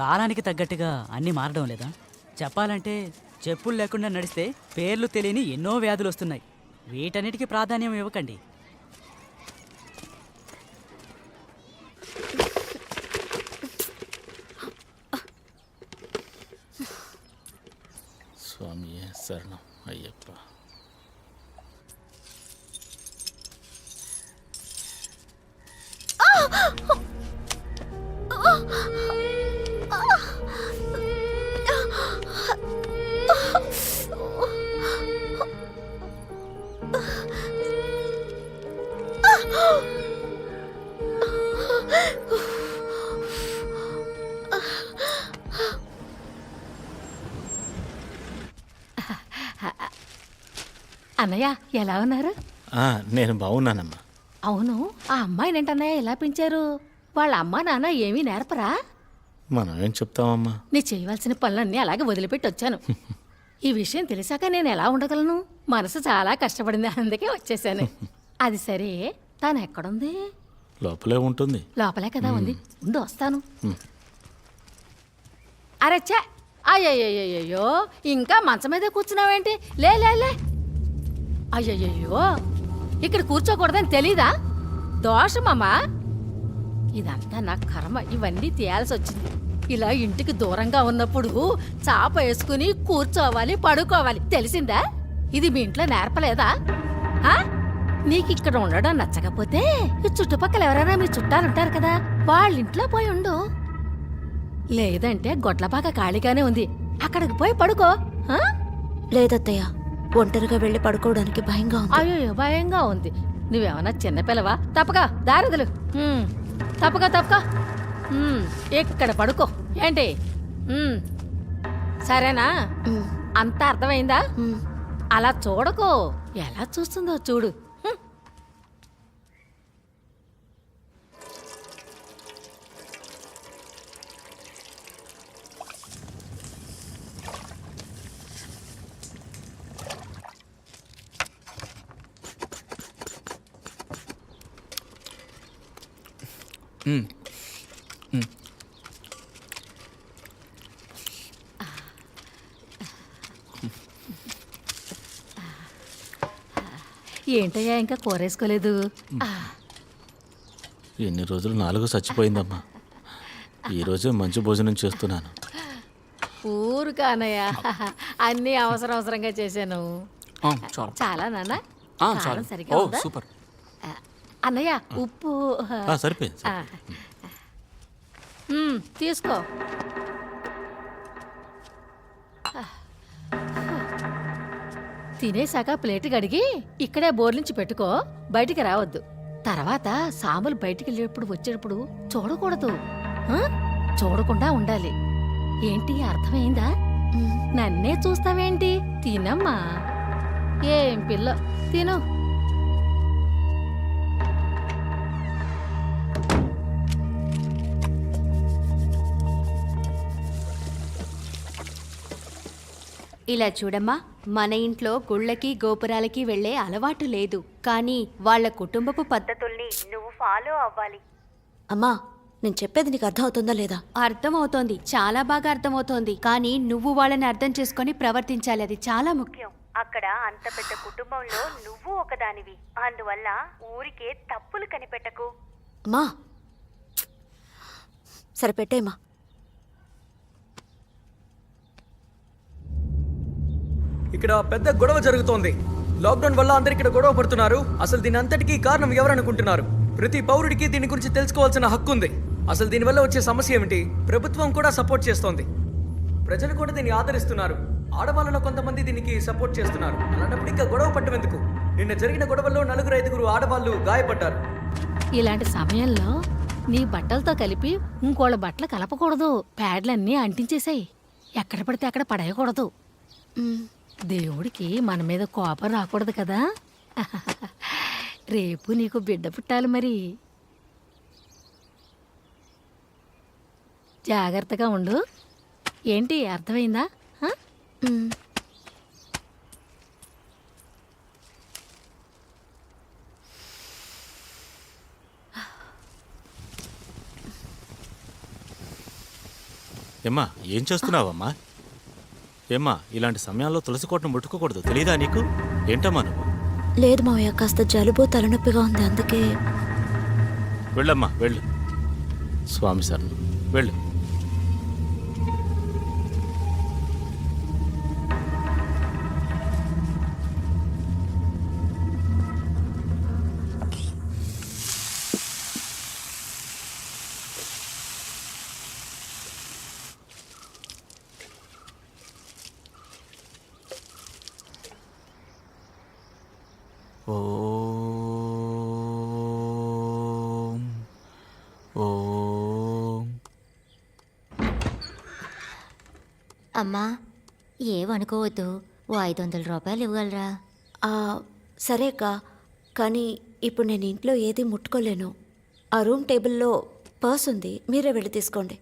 కాలానికి తగ్గట్టుగా అన్నీ మారడం లేదా? చెప్పాలంటే చెప్పులు లేకుండా నడిస్తే పేర్లు తెలియని ఎన్నో వ్యాధులు వస్తున్నాయి. వీటన్నిటికీ ప్రాధాన్యం ఇవ్వకండి. స్వామి శరణం అయ్యప్ప. అన్నయ్య ఎలా ఉన్నారు? నేను బాగున్నానమ్మా. అవును, ఆ అమ్మాయినేంటన్నయ్య ఎలా పెంచారు? వాళ్ళ అమ్మా నాన్న ఏమీ నేర్పరా? మనం ఏం చెప్తామమ్మా? నీ చేయవలసిన పనులన్నీ అలాగే వదిలిపెట్టి వచ్చాను. ఈ విషయం తెలిసాక నేను ఎలా ఉండగలను? మనసు చాలా కష్టపడింది, అందుకే వచ్చేసాను. అది సరే, తాను ఎక్కడుంది? లోపలే ఉంటుంది. లోపలే కదా ఉంది, ఉండు వస్తాను. అరెచ్చా, అయ్యయ్యో, ఇంకా మంచం మీద కూర్చున్నావేంటి? లే లే లే. అయ్యయ్యో, ఇక్కడ కూర్చోకూడదని తెలీదా? దోషమమ్మా, ఇదంతా నా కర్మ. ఇవన్నీ తీయాల్సి వచ్చింది. ఇలా ఇంటికి దూరంగా ఉన్నప్పుడు చాప వేసుకుని కూర్చోవాలి, పడుకోవాలి, తెలిసిందా? ఇది మీ ఇంట్లో నేర్పలేదా? నీకు ఇక్కడ ఉండడం నచ్చకపోతే ఈ చుట్టుపక్కల ఎవరైనా మీ చుట్టాలుంటారు కదా, వాళ్ళ ఇంట్లో పోయి ఉండు. లేదంటే గొడ్లపాక ఖాళీగానే ఉంది, అక్కడికి పోయి పడుకో. లేదత్తయ్య, ఒంటరిగా వెళ్ళి పడుకోవడానికి భయంగా ఉంది. అయ్యో, భయంగా ఉంది. నువ్వేమన్నా చిన్నపిల్లవా? తప్పగా దారిదలు, తప్పగా ఇక్కడ పడుకో. ఏంటి? సరేనా? అంతా అర్థమైందా? అలా చూడకో, ఎలా చూస్తుందో చూడు. ఏంటయ్యా ఇంకా కూరేసుకోలేదు? ఎన్ని రోజులు 4 చచ్చిపోయిందమ్మా. ఈరోజే మంచి భోజనం చేస్తున్నాను. ఊరుకానయ్యా, అన్నీ అవసరంగా చేశాను. చాలా నాన్న, సరిగ్గా ఉందా? సూపర్ అన్నయ్య, ఉప్పు సరిపోయింది. తీసుకో. తినేశాక ప్లేట్ కడిగి ఇక్కడే బోర్లించి పెట్టుకో, బయటికి రావద్దు. తర్వాత సాములు బయటికి వెళ్ళేటప్పుడు వచ్చేటప్పుడు చూడకూడదు, చూడకుండా ఉండాలి. ఏంటి, అర్థమైందా? నన్నే చూస్తావేంటి? తినమ్మా. ఏం పిల్ల, తిను. ఇలా చూడమ్మా, మన ఇంట్లో గుళ్ళకి గోపురాలకి వెళ్లే అలవాటు లేదు, కానీ వాళ్ళ కుటుంబపు పద్ధతుల్ని నువ్వు ఫాలో అవ్వాలి. అమ్మా, నేను చెప్పేది నీకు అర్థం అవుతుందా లేదా? అర్థమవుతోంది, చాలా బాగా అర్థమవుతోంది. కానీ నువ్వు వాళ్ళని అర్థం చేసుకొని ప్రవర్తించాలి, అది చాలా ముఖ్యం. అక్కడ అంత పెద్ద కుటుంబంలో నువ్వు ఒకదానివి, అందువల్ల ఊరికే తప్పులు కనిపెట్టకు. అమ్మా, సరిపెట్టేమ్మా. ఇక్కడ పెద్ద గొడవ జరుగుతోంది. లాక్డౌన్ వల్ల అందరు ఇక్కడ గొడవ పడుతున్నారు. అసలు దీని అంతటికీ కారణం ఎవరనుకుంటున్నారు? ప్రతి పౌరుడికి దీని గురించి తెలుసుకోవాల్సిన హక్కు ఉంది. అసలు దీనివల్ల వచ్చే సమస్య ఏమిటి? ప్రభుత్వం కూడా సపోర్ట్ చేస్తోంది, ప్రజలు కూడా దీన్ని ఆదరిస్తున్నారు. ఆడవాళ్ళలో కొంతమంది దీనికి సపోర్ట్ చేస్తున్నారు. అలాంటప్పుడు ఇంకా గొడవ పట్టం ఎందుకు? నిన్న జరిగిన గొడవల్లో 4-5 ఆడవాళ్ళు గాయపడ్డారు. ఇలాంటి సమయంలో నీ బట్టలతో కలిపి ఇంకోళ్ళ బట్టలు కలపకూడదు. ప్యాడ్లన్నీ అంటించేసాయి, ఎక్కడ పడితే అక్కడ పడేయకూడదు. దేవుడికి మన మీద కోపం రాకూడదు కదా. రేపు నీకు బిడ్డ పుట్టాలి, మరి జాగ్రత్తగా ఉండు. ఏంటి, అర్థమైందా? ఏమ్మా ఏం చేస్తున్నావమ్మా? ఏమ్మా ఇలాంటి సమయాల్లో తులసి కోటను ముట్టుకోకూడదు, తెలీదా నీకు? ఏంటమ్మా నువ్వు? లేదు మావయ్య, కాస్త జలుబు తలనొప్పిగా ఉంది, అందుకే. వెళ్ళమ్మా వెళ్ళు. స్వామి శరణం, వెళ్ళు. ఓం ఓం. అమ్మా ఏమనుకోవద్దు, ఓ 500 రూపాయలు ఇవ్వగలరా? ఆ, సరే అక్క, కానీ ఇప్పుడు నేను ఇంట్లో ఏది ముట్టుకోలేను. ఆ రూమ్ టేబుల్లో పర్స్ ఉంది, మీరే వెళ్ళి తీసుకోండి.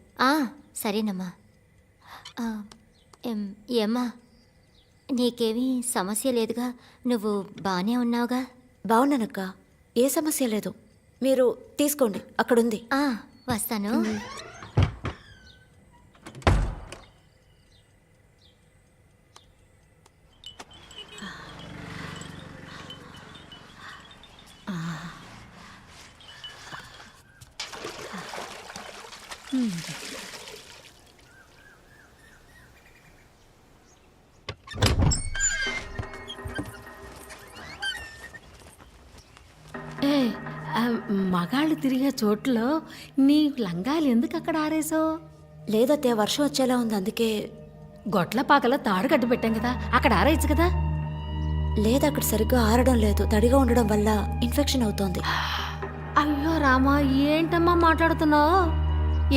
సరేనమ్మా. ఏమ్మా నీకేమీ సమస్య లేదుగా? నువ్వు బాగానే ఉన్నావుగా? బాగున్నానక్క, ఏ సమస్య లేదు. మీరు తీసుకోండి, అక్కడుంది. వస్తాను. ఏ మగాళ్ళు తిరిగే చోట్లో నీ లంగాలు ఎందుకు అక్కడ ఆరేసావు? లేదత్తయ్య, వర్షం వచ్చేలా ఉంది, అందుకే. గొట్ల పాకలో తాడు కట్టు పెట్టాం కదా, అక్కడ ఆరేయచ్చు కదా. లేదు, అక్కడ సరిగ్గా ఆరడం లేదు, తడిగా ఉండడం వల్ల ఇన్ఫెక్షన్ అవుతోంది. అయ్యో రామా, ఏంటమ్మా మాట్లాడుతున్నావు?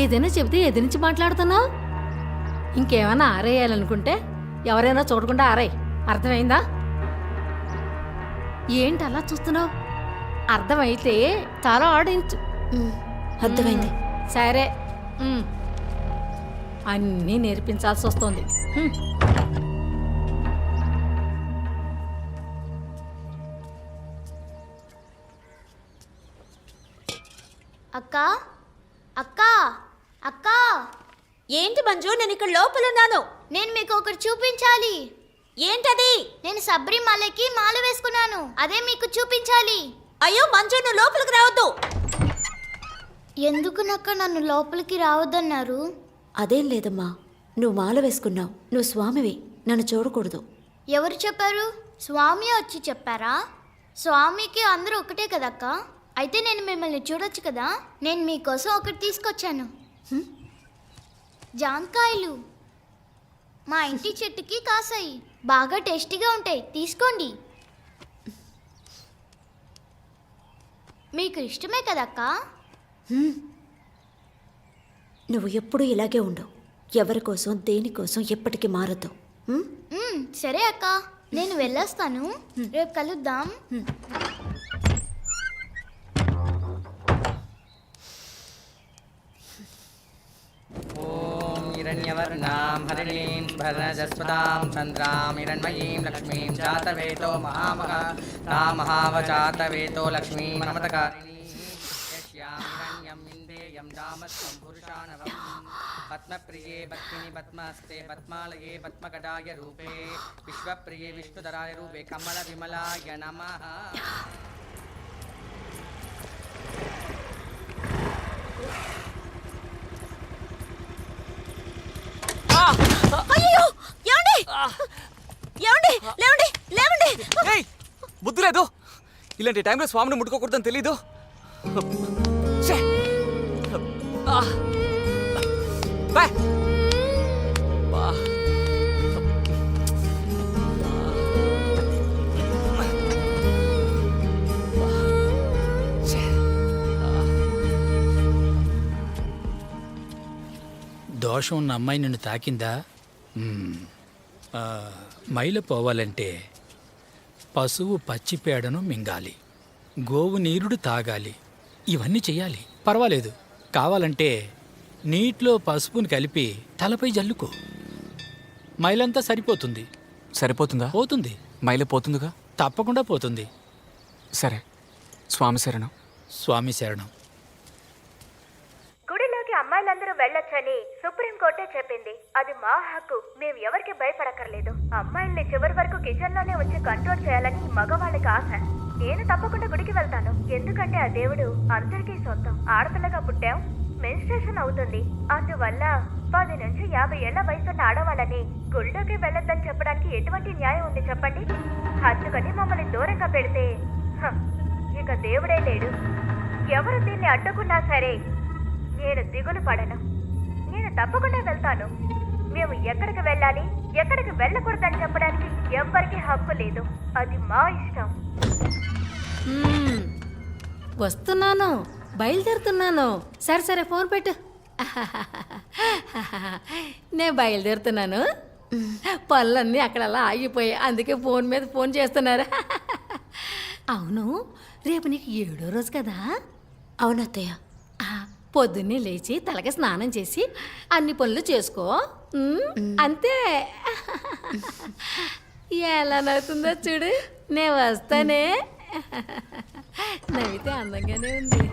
ఏదైనా చెబితే ఎది నుంచి మాట్లాడుతున్నావు? ఇంకేమైనా ఆరేయాలనుకుంటే ఎవరైనా చూడకుండా ఆరేయ్, అర్థమైందా? ఏంటి అలా చూస్తున్నావు? అర్థమైతే చాలా ఆడించు. అర్థమైంది. సరే, అన్నీ నేర్పించాల్సి వస్తుంది. అక్కా అక్కా అక్కా, ఏంటి మంజు, నేను ఇక్కడ లోపలున్నాను. నేను మీకు ఒకటి చూపించాలి. ఏంటది? నేను శబరిమలకి మాల వేసుకున్నాను, అదే మీకు చూపించాలి. అయ్యో మంజు, నువ్వు లోపలికి రావద్దు. ఎందుకు నక్క నన్ను లోపలికి రావద్దన్నారు? అదేం లేదమ్మా, నువ్వు మాల వేసుకున్నావు, నువ్వు స్వామివి, నన్ను చూడకూడదు. ఎవరు చెప్పారు? స్వామి వచ్చి చెప్పారా? స్వామికి అందరూ ఒకటే కదక్క. అయితే నేను మిమ్మల్ని చూడొచ్చు కదా. నేను మీకోసం ఒకటి తీసుకొచ్చాను. జాంకాయలు మా ఇంటి చెట్టుకి కాసాయి, బాగా టేస్టీగా ఉంటాయి, తీసుకోండి. మీకు ఇష్టమే కదక్క. నువ్వు ఎప్పుడూ ఇలాగే ఉండవు, ఎవరి కోసం దేనికోసం ఎప్పటికీ మారద్దు. సరే అక్క, నేను వెళ్ళొస్తాను, రేపు కలుద్దాం. हिरण्यवर्णां हरिणीं भरजस्पदां चन्द्रां हिरण्मयीं लक्ष्मीं जातवेतो महामः रामहावजातवेतो लक्ष्मीं नमतकारिणीं यस्यां हिरण्यं इन्देयं दामत्वं पुरुषाणवं पद्मप्रिये पद्मिनि पद्मस्ते पद्मालये पद्मकटाय रूपे विश्वप्रिये विष्णुधराय रूपे कमलविमलाय नमः. అయ్యో, ఏమండి? ఏమండి? లేవండి, లేవండి. బుద్ధి లేదు, ఇలాంటి టైంలో స్వామిని ముట్టుకోకూడదని తెలీదు. దోషం ఉన్న అమ్మాయి నిన్ను తాకిందా? మైల పోవాలంటే పశువు పచ్చిపేడను మింగాలి, గోవు నీరుడు తాగాలి, ఇవన్నీ చెయ్యాలి. పర్వాలేదు, కావాలంటే నీటిలో పసుపుని కలిపి తలపై జల్లుకో, మైలంతా సరిపోతుంది. సరిపోతుందా? పోతుంది. మైల పోతుందిగా? తప్పకుండా పోతుంది. సరే, స్వామి శరణం. స్వామి శరణం. గుడిలోకి అమ్మాయిలందరూ వెళ్ళొచ్చని సుప్రీంకోర్టు చెప్పింది. అది మా హక్కు. మేము ఎవరికి భయపడక్కర్లేదు. అమ్మాయిల్ని చివరి వరకు కిచెన్ లోనే వచ్చి కంట్రోల్ చేయాలని మగవాళ్ళకి ఆశ. నేను తప్పకుండా గుడికి వెళ్తాను, ఎందుకంటే ఆ దేవుడు అందరికీ సొంతం. ఆడపిల్లగా పుట్టాం, మెన్స్ట్రేషన్ అవుతుంది. అందువల్ల 10 నుంచి 50 ఏళ్ల వయసున్న ఆడవాళ్ళని గుళ్ళోకి వెళ్ళొద్దని చెప్పడానికి ఎటువంటి న్యాయం ఉంది చెప్పండి? అందుకని మమ్మల్ని దూరంగా పెడితే ఇక దేవుడే లేడు. ఎవరు దీన్ని అడ్డుకున్నా సరే నేను దిగులు పడను. నేను తప్పకుండా వెళ్తాను. మేము ఎక్కడికి వెళ్ళాలి, ఎక్కడికి వెళ్ళకూడదని చెప్పడానికి ఎవ్వరికీ హక్కు లేదు. అది మా ఇష్టం. వస్తున్నాను, బయలుదేరుతున్నాను. సరే సరే ఫోన్ పెట్టు. నేను బయలుదేరుతున్నాను. పనులన్నీ అక్కడ అలా ఆగిపోయాయి, అందుకే ఫోన్ మీద ఫోన్ చేస్తున్నారు. అవును, రేపు నీకు 7వ రోజు కదా? అవునత్తయ్య. పొద్దున్నే లేచి తలకి స్నానం చేసి అన్ని పనులు చేసుకో. అంతే. ఎలా నవ్వుతుందో చూడు. నేను వస్తానే. నవ్వితే అందంగానే ఉంది.